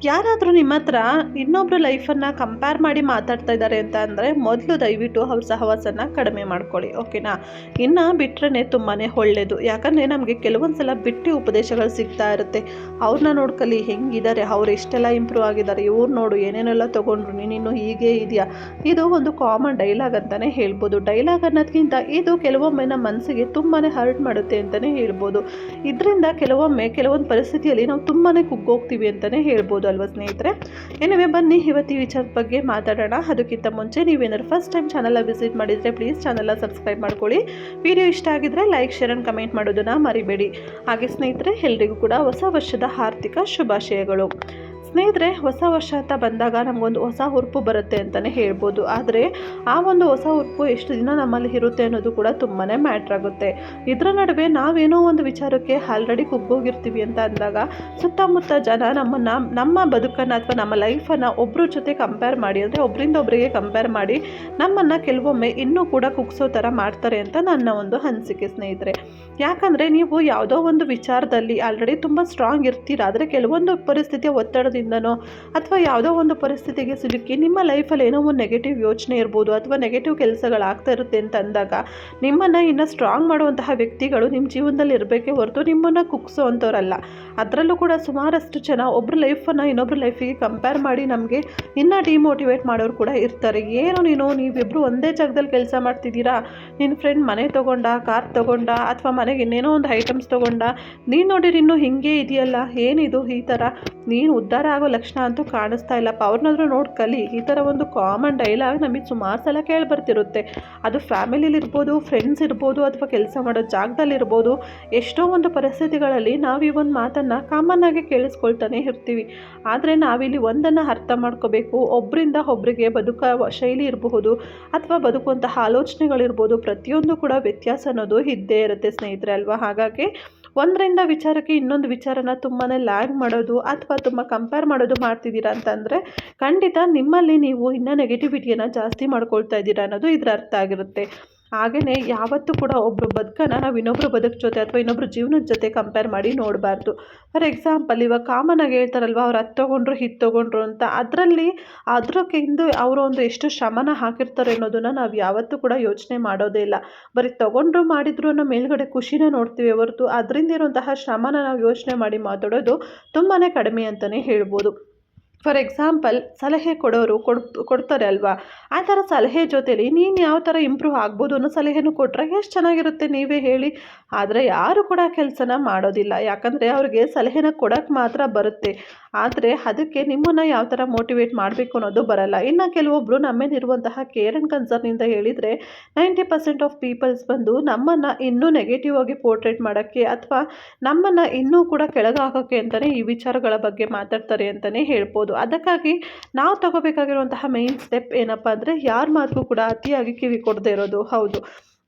ಯಾರಾದರೂ ನಿಮ್ಮ ಹತ್ರ ಇನ್ನೊಬ್ಬರ ಲೈಫನ್ನು ಕಂಪೇರ್ ಮಾಡಿ ಮಾತಾಡ್ತಾ ಇದ್ದಾರೆ ಅಂತ ಅಂದರೆ ಮೊದಲು ದಯವಿಟ್ಟು ಅವ್ರ ಸಹವಾಸನ ಕಡಿಮೆ ಮಾಡ್ಕೊಳ್ಳಿ, ಓಕೆನಾ. ಇನ್ನು ಬಿಟ್ಟರೆ ತುಂಬಾ ಒಳ್ಳೆಯದು. ಯಾಕಂದರೆ ನಮಗೆ ಕೆಲವೊಂದು ಸಲ ಬಿಟ್ಟು ಉಪದೇಶಗಳು ಸಿಗ್ತಾ ಇರುತ್ತೆ. ಅವ್ರನ್ನ ನೋಡ್ಕೊಳ್ಳಿ ಹೆಂಗಿದ್ದಾರೆ, ಅವ್ರು ಎಷ್ಟೆಲ್ಲ ಇಂಪ್ರೂವ್ ಆಗಿದ್ದಾರೆ, ಇವ್ರು ನೋಡು ಏನೇನೆಲ್ಲ ತೊಗೊಂಡ್ರು, ನೀನಿನ್ನು ಹೀಗೆ ಇದೆಯಾ. ಇದು ಒಂದು ಕಾಮನ್ ಡೈಲಾಗ್ ಅಂತಲೇ ಹೇಳ್ಬೋದು. ಡೈಲಾಗ್ ಅನ್ನೋದಕ್ಕಿಂತ ಇದು ಕೆಲವೊಮ್ಮೆ ನಮ್ಮ ಮನಸ್ಸಿಗೆ ತುಂಬಾ ಹರ್ಟ್ ಮಾಡುತ್ತೆ ಅಂತಲೇ ಹೇಳ್ಬೋದು. ಇದರಿಂದ ಕೆಲವೊಂದು ಪರಿಸ್ಥಿತಿಯಲ್ಲಿ ನಾವು ತುಂಬಾ ಕುಗ್ಗೋಗ್ತೀವಿ ಅಂತಲೇ ಹೇಳ್ಬೋದು ಅಲ್ವಾ ಸ್ನೇಹಿತರೆ. ಏನಿವೆ ಬನ್ನಿ ಇವತ್ತು ಈ ವಿಚಾರದ ಬಗ್ಗೆ ಮಾತಾಡೋಣ. ಅದಕ್ಕಿಂತ ಮುಂಚೆ ನೀವೇನಾದ್ರು ಫಸ್ಟ್ ಟೈಮ್ ಚಾನಲ್ ವಿಸಿಟ್ ಮಾಡಿದರೆ ಪ್ಲೀಸ್ ಚಾನಲ್ನ ಸಬ್ಸ್ಕ್ರೈಬ್ ಮಾಡ್ಕೊಳ್ಳಿ. ವಿಡಿಯೋ ಇಷ್ಟ ಆಗಿದ್ರೆ ಲೈಕ್ ಶೇರ್ ಆ್ಯಂಡ್ ಕಮೆಂಟ್ ಮಾಡೋದನ್ನು ಮರಿಬೇಡಿ. ಹಾಗೆ ಸ್ನೇಹಿತರೆ ಎಲ್ರಿಗೂ ಕೂಡ ಹೊಸ ವರ್ಷದ ಆರ್ಥಿಕ ಶುಭಾಶಯಗಳು. ಸ್ನೇಹಿತರೆ, ಹೊಸ ವರ್ಷ ಅಂತ ಬಂದಾಗ ನಮಗೊಂದು ಹೊಸ ಹುರುಪು ಬರುತ್ತೆ ಅಂತಲೇ ಹೇಳ್ಬೋದು. ಆದರೆ ಆ ಒಂದು ಹೊಸ ಹುರುಪು ಎಷ್ಟು ದಿನ ನಮ್ಮಲ್ಲಿ ಇರುತ್ತೆ ಅನ್ನೋದು ಕೂಡ ತುಂಬಾ ಮ್ಯಾಟ್ರ್ ಆಗುತ್ತೆ. ಇದರ ನಡುವೆ ನಾವೇನೋ ಒಂದು ವಿಚಾರಕ್ಕೆ ಆಲ್ರೆಡಿ ಕುಗ್ಗೋಗಿರ್ತೀವಿ ಅಂತ ಅಂದಾಗ ಸುತ್ತಮುತ್ತ ಜನ ನಮ್ಮ ಬದುಕನ್ನು ಅಥವಾ ನಮ್ಮ ಲೈಫನ್ನು ಒಬ್ಬರ ಜೊತೆ ಕಂಪೇರ್ ಮಾಡಿ, ಅಂದರೆ ಒಬ್ಬರಿಂದ ಒಬ್ಬರಿಗೆ ಕಂಪೇರ್ ಮಾಡಿ ನಮ್ಮನ್ನು ಕೆಲವೊಮ್ಮೆ ಇನ್ನೂ ಕೂಡ ಕುಗ್ಸೋ ಥರ ಮಾಡ್ತಾರೆ ಅಂತ ನನ್ನ ಒಂದು ಅನಿಸಿಕೆ ಸ್ನೇಹಿತರೆ. ಯಾಕಂದರೆ ನೀವು ಯಾವುದೋ ಒಂದು ವಿಚಾರದಲ್ಲಿ ಆಲ್ರೆಡಿ ತುಂಬ ಸ್ಟ್ರಾಂಗ್ ಇರ್ತೀರ, ಆದರೆ ಕೆಲವೊಂದು ಪರಿಸ್ಥಿತಿಯ ಒತ್ತಡದಿಂದನೋ ಅಥವಾ ಯಾವುದೋ ಒಂದು ಪರಿಸ್ಥಿತಿಗೆ ಸಿಲುಕಿ ನಿಮ್ಮ ಲೈಫಲ್ಲಿ ಏನೋ ಒಂದು ನೆಗೆಟಿವ್ ಯೋಚನೆ ಇರ್ಬೋದು ಅಥವಾ ನೆಗೆಟಿವ್ ಕೆಲಸಗಳಾಗ್ತಾ ಇರುತ್ತೆ ಅಂತ ಅಂದಾಗ ನಿಮ್ಮನ್ನು ಇನ್ನೂ ಸ್ಟ್ರಾಂಗ್ ಮಾಡುವಂತಹ ವ್ಯಕ್ತಿಗಳು ನಿಮ್ಮ ಜೀವನದಲ್ಲಿ ಇರಬೇಕೇ ಹೊರತು ನಿಮ್ಮನ್ನು ಕುಗ್ಸೋ ಅಂಥವ್ರಲ್ಲ. ಅದರಲ್ಲೂ ಕೂಡ ಸುಮಾರಷ್ಟು ಜನ ಒಬ್ಬರ ಲೈಫನ್ನು ಇನ್ನೊಬ್ಬರ ಲೈಫಿಗೆ ಕಂಪೇರ್ ಮಾಡಿ ನಮಗೆ ಇನ್ನೂ ಡಿಮೋಟಿವೇಟ್ ಮಾಡೋರು ಕೂಡ ಇರ್ತಾರೆ. ಏನು ನೀವಿಬ್ಬರು ಒಂದೇ ಜಾಗದಲ್ಲಿ ಕೆಲಸ ಮಾಡ್ತಿದ್ದೀರಾ, ನಿನ್ನ ಫ್ರೆಂಡ್ ಮನೆ ತೊಗೊಂಡ, ಕಾರ್ ತೊಗೊಂಡ, ಅಥವಾ ಮನೆಗೆ ಇನ್ನೇನೋ ಒಂದು ಐಟಮ್ಸ್ ತೊಗೊಂಡ, ನೀನು ನೋಡಿರಿ ಇನ್ನೂ ಹಿಂಗೆ ಇದೆಯಲ್ಲ, ಏನಿದು ಈ ಥರ, ನೀನು ಉದ್ಧಾರ ಆಗೋ ಲಕ್ಷಣ ಅಂತೂ ಕಾಣಿಸ್ತಾ ಇಲ್ಲಪ್ಪ, ಅವ್ರನ್ನಾದ್ರೂ ನೋಡಿ ಕಲಿ. ಈ ಥರ ಒಂದು ಕಾಮನ್ ಡೈಲಾಗ್ ನಮಗೆ ಸುಮಾರು ಸಲ ಕೇಳಿಬರ್ತಿರುತ್ತೆ. ಅದು ಫ್ಯಾಮಿಲಿಲಿರ್ಬೋದು, ಫ್ರೆಂಡ್ಸ್ ಇರ್ಬೋದು, ಅಥವಾ ಕೆಲಸ ಮಾಡೋ ಜಾಗದಲ್ಲಿರ್ಬೋದು. ಎಷ್ಟೋ ಒಂದು ಪರಿಸ್ಥಿತಿಗಳಲ್ಲಿ ನಾವು ಈ ಒಂದು ಮಾತನ್ನು ಕಾಮನ್ನಾಗಿ ಕೇಳಿಸ್ಕೊಳ್ತಾನೆ ಇರ್ತೀವಿ. ಆದರೆ ನಾವಿಲ್ಲಿ ಒಂದನ್ನು ಅರ್ಥ ಮಾಡ್ಕೋಬೇಕು, ಒಬ್ಬರಿಂದ ಒಬ್ಬರಿಗೆ ಬದುಕುವ ಶೈಲಿ ಇರಬಹುದು ಅಥವಾ ಬದುಕುವಂತಹ ಆಲೋಚನೆಗಳಿರ್ಬೋದು, ಪ್ರತಿಯೊಂದು ಕೂಡ ವ್ಯತ್ಯಾಸ ಅನ್ನೋದು ಇದ್ದೇ ಇರುತ್ತೆ ಸ್ನೇಹಿತರೆ ಅಲ್ವಾ. ಹಾಗಾಗಿ ಒಂದರಿಂದ ವಿಚಾರಕ್ಕೆ ಇನ್ನೊಂದು ವಿಚಾರನ ತುಂಬಾ ಲ್ಯಾಗ್ ಮಾಡೋದು ಅಥವಾ ತುಂಬ ಕಂಪೇರ್ ಮಾಡೋದು ಮಾಡ್ತಿದ್ದೀರಾ ಅಂತಂದರೆ ಖಂಡಿತ ನಿಮ್ಮಲ್ಲಿ ನೀವು ಇನ್ನೂ ನೆಗೆಟಿವಿಟಿಯನ್ನು ಜಾಸ್ತಿ ಮಾಡ್ಕೊಳ್ತಾ ಇದ್ದೀರಾ ಅನ್ನೋದು ಇದರ ಅರ್ಥ ಆಗಿರುತ್ತೆ. ಹಾಗೆಯೇ ಯಾವತ್ತೂ ಕೂಡ ಒಬ್ಬರು ಬದುಕನ್ನು ನಾವು ಇನ್ನೊಬ್ಬರು ಬದುಕು ಜೊತೆ ಅಥವಾ ಇನ್ನೊಬ್ಬರು ಜೀವನದ ಜೊತೆ ಕಂಪೇರ್ ಮಾಡಿ ನೋಡಬಾರ್ದು. ಫಾರ್ ಎಕ್ಸಾಂಪಲ್ ಇವಾಗ ಕಾಮನಾಗಿ ಹೇಳ್ತಾರಲ್ವ, ಅವ್ರು ಅದು ತೊಗೊಂಡ್ರು ಇದು ತೊಗೊಂಡ್ರು ಅಂತ. ಅದಕ್ಕಿಂತ ಅವರು ಒಂದು ಎಷ್ಟು ಶ್ರಮನ ಹಾಕಿರ್ತಾರೆ ಅನ್ನೋದನ್ನು ನಾವು ಯಾವತ್ತೂ ಕೂಡ ಯೋಚನೆ ಮಾಡೋದೇ ಇಲ್ಲ. ಬರೀ ತೊಗೊಂಡ್ರು ಮಾಡಿದ್ರು ಅನ್ನೋ ಮೇಲ್ಗಡೆ ಖುಷಿನ ನೋಡ್ತೀವಿ ಹೊರತು ಅದರಿಂದ ಇರುವಂತಹ ಶ್ರಮನ ನಾವು ಯೋಚನೆ ಮಾಡಿ ಮಾತಾಡೋದು ತುಂಬಾ ಕಡಿಮೆ ಅಂತಲೇ ಹೇಳ್ಬೋದು. ಫಾರ್ ಎಕ್ಸಾಂಪಲ್ ಸಲಹೆ ಕೊಡೋರು ಕೊಡ್ತಾರೆ ಅಲ್ವಾ, ಆ ಥರ ಸಲಹೆ ಜೊತೆಲಿ ನೀನು ಯಾವ ಥರ ಇಂಪ್ರೂವ್ ಆಗ್ಬೋದು ಅನ್ನೋ ಸಲಹೆನೂ ಕೊಟ್ಟರೆ ಎಷ್ಟು ಚೆನ್ನಾಗಿರುತ್ತೆ ನೀವೇ ಹೇಳಿ. ಆದರೆ ಯಾರು ಕೂಡ ಕೆಲಸನ ಮಾಡೋದಿಲ್ಲ, ಯಾಕಂದರೆ ಅವ್ರಿಗೆ ಸಲಹೆನ ಕೊಡೋಕ್ಕೆ ಮಾತ್ರ ಬರುತ್ತೆ. ಆದರೆ ಅದಕ್ಕೆ ನಿಮ್ಮನ್ನು ಯಾವ ಥರ ಮೋಟಿವೇಟ್ ಮಾಡಬೇಕು ಅನ್ನೋದು ಬರಲ್ಲ. ಇನ್ನು ಕೆಲವೊಬ್ಬರು ನಮ್ಮೇಲಿರುವಂತಹ ಕೇರ್ ಆ್ಯಂಡ್ ಕನ್ಸರ್ನಿಂದ ಹೇಳಿದರೆ 90% ಆಫ್ ಪೀಪಲ್ಸ್ ಬಂದು ನಮ್ಮನ್ನು ಇನ್ನೂ ನೆಗೆಟಿವ್ ಆಗಿ ಪೋರ್ಟ್ರೇಟ್ ಮಾಡೋಕ್ಕೆ ಅಥವಾ ನಮ್ಮನ್ನು ಇನ್ನೂ ಕೂಡ ಕೆಳಗೆ ಹಾಕೋಕ್ಕೆ ಅಂತಲೇ ಈ ವಿಚಾರಗಳ ಬಗ್ಗೆ ಮಾತಾಡ್ತಾರೆ ಅಂತಲೇ ಹೇಳ್ಬೋದು. ಅದಕ್ಕಾಗಿ ನಾವು ತಗೋಬೇಕಾಗಿರುವಂತಹ ಮೇನ್ ಸ್ಟೆಪ್ ಏನಪ್ಪ ಅಂದರೆ ಯಾರ ಮಾತಿಗೂ ಕೂಡ ಅತಿಯಾಗಿ ಕಿವಿ ಕೊಡದೇ ಇರೋದು. ಹೌದು,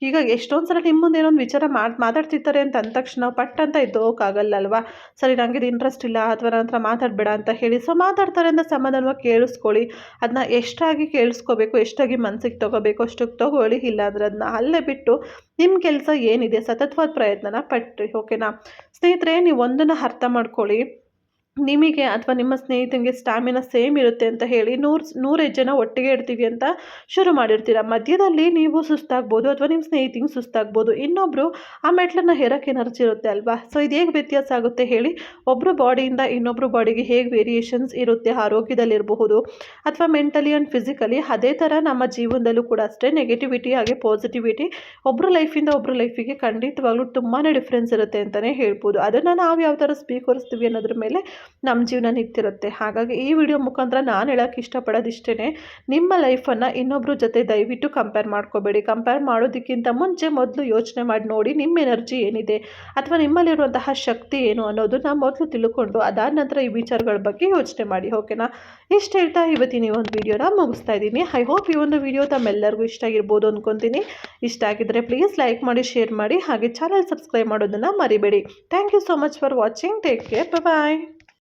ಈಗ ಎಷ್ಟೊಂದು ಸಲ ನಿಮ್ಮ ಮುಂದೆ ಏನೊಂದು ವಿಚಾರ ಮಾತಾಡ್ತಿರ್ತಾರೆ ಅಂತ ಅಂದ ತಕ್ಷಣ ಪಟ್ ಅಂತ ಎದ್ದೋಗೋಕ್ಕಾಗಲ್ಲ ಅಲ್ವಾ. ಸರಿ, ನನಗೆ ಇದು ಇಂಟ್ರೆಸ್ಟ್ ಇಲ್ಲ ಅಥವಾ ನನ್ನ ಹತ್ರ ಮಾತಾಡಬೇಡ ಅಂತ ಹೇಳಿ ಮಾತಾಡ್ತಾರೆ ಅಂತ ಸಮಾಧಾನವಾಗಿ ಕೇಳಿಸ್ಕೊಳ್ಳಿ. ಅದನ್ನ ಎಷ್ಟಾಗಿ ಕೇಳಿಸ್ಕೋಬೇಕು, ಎಷ್ಟಾಗಿ ಮನಸ್ಸಿಗೆ ತೊಗೋಬೇಕು ಅಷ್ಟಕ್ಕೆ ತೊಗೊಳ್ಳಿ. ಇಲ್ಲಾಂದರೆ ಅದನ್ನ ಅಲ್ಲೇ ಬಿಟ್ಟು ನಿಮ್ಮ ಕೆಲಸ ಏನಿದೆ ಸತತವಾದ ಪ್ರಯತ್ನನ ಪಟ್ರಿ, ಓಕೆನಾ. ಸ್ನೇಹಿತರೆ, ನೀವು ಒಂದನ್ನು ಅರ್ಥ ಮಾಡ್ಕೊಳ್ಳಿ, ನಿಮಗೆ ಅಥವಾ ನಿಮ್ಮ ಸ್ನೇಹಿತನಿಗೆ ಸ್ಟ್ಯಾಮಿನಾ ಸೇಮ್ ಇರುತ್ತೆ ಅಂತ ಹೇಳಿ 100 ಜನ ಒಟ್ಟಿಗೆ ಇಡ್ತೀವಿ ಅಂತ ಶುರು ಮಾಡಿರ್ತೀರ. ಮಧ್ಯದಲ್ಲಿ ನೀವು ಸುಸ್ತಾಗ್ಬೋದು ಅಥವಾ ನಿಮ್ಮ ಸ್ನೇಹಿತಿಗೆ ಸುಸ್ತಾಗ್ಬೋದು. ಇನ್ನೊಬ್ಬರು ಆ ಮೆಟ್ಲನ್ನು ಹೇರೋಕ್ಕೆ ಎನರ್ಜಿ ಇರುತ್ತೆ ಅಲ್ವಾ. ಸೊ ಇದು ಹೇಗೆ ವ್ಯತ್ಯಾಸ ಆಗುತ್ತೆ ಹೇಳಿ. ಒಬ್ಬರು ಬಾಡಿಯಿಂದ ಇನ್ನೊಬ್ಬರು ಬಾಡಿಗೆ ಹೇಗೆ ವೇರಿಯೇಷನ್ಸ್ ಇರುತ್ತೆ, ಆರೋಗ್ಯದಲ್ಲಿರಬಹುದು ಅಥವಾ ಮೆಂಟಲಿ ಆ್ಯಂಡ್ ಫಿಸಿಕಲಿ, ಅದೇ ಥರ ನಮ್ಮ ಜೀವನದಲ್ಲೂ ಕೂಡ ಅಷ್ಟೇ ನೆಗೆಟಿವಿಟಿ ಹಾಗೆ ಪಾಸಿಟಿವಿಟಿ ಒಬ್ಬರು ಲೈಫಿಂದ ಒಬ್ಬರು ಲೈಫಿಗೆ ಖಂಡಿತವಾಗ್ಲೂ ತುಂಬಾ ಡಿಫ್ರೆನ್ಸ್ ಇರುತ್ತೆ ಅಂತಲೇ ಹೇಳ್ಬೋದು. ಅದನ್ನು ನಾವು ಯಾವ ಥರ ಸ್ವೀಕರಿಸ್ತೀವಿ ಅನ್ನೋದ್ರ ಮೇಲೆ ನಮ್ಮ ಜೀವನ ನಿಂತಿರುತ್ತೆ. ಹಾಗಾಗಿ ಈ ವಿಡಿಯೋ ಮುಖಾಂತರ ನಾನು ಹೇಳೋಕ್ಕೆ ಇಷ್ಟಪಡೋದಿಷ್ಟೇ, ನಿಮ್ಮ ಲೈಫನ್ನು ಇನ್ನೊಬ್ಬರ ಜೊತೆ ದಯವಿಟ್ಟು ಕಂಪೇರ್ ಮಾಡ್ಕೋಬೇಡಿ. ಕಂಪೇರ್ ಮಾಡೋದಕ್ಕಿಂತ ಮುಂಚೆ ಮೊದಲು ಯೋಚನೆ ಮಾಡಿ ನೋಡಿ ನಿಮ್ಮ ಎನರ್ಜಿ ಏನಿದೆ ಅಥವಾ ನಿಮ್ಮಲ್ಲಿರುವಂತಹ ಶಕ್ತಿ ಏನು ಅನ್ನೋದನ್ನ ಮೊದಲು ತಿಳ್ಕೊಂಡು ಅದಾದ ನಂತರ ಈ ವಿಚಾರಗಳ ಬಗ್ಗೆ ಯೋಚನೆ ಮಾಡಿ, ಓಕೆನಾ. ಇಷ್ಟ ಹೇಳ್ತಾ ಇವತ್ತಿನ ಈ ಒಂದು ವಿಡಿಯೋನ ಮುಗಿಸ್ತಾ ಇದ್ದೀನಿ. ಐ ಹೋಪ್ ಈ ಒಂದು ವಿಡಿಯೋ ತಮ್ಮೆಲ್ಲರಿಗೂ ಇಷ್ಟ ಆಗಿರ್ಬೋದು ಅಂದ್ಕೊತೀನಿ. ಇಷ್ಟ ಆಗಿದ್ದರೆ ಪ್ಲೀಸ್ ಲೈಕ್ ಮಾಡಿ, ಶೇರ್ ಮಾಡಿ, ಹಾಗೆ ಚಾನಲ್ ಸಬ್ಸ್ಕ್ರೈಬ್ ಮಾಡೋದನ್ನು ಮರಿಬೇಡಿ. Thank you so much for watching. Take care, bye.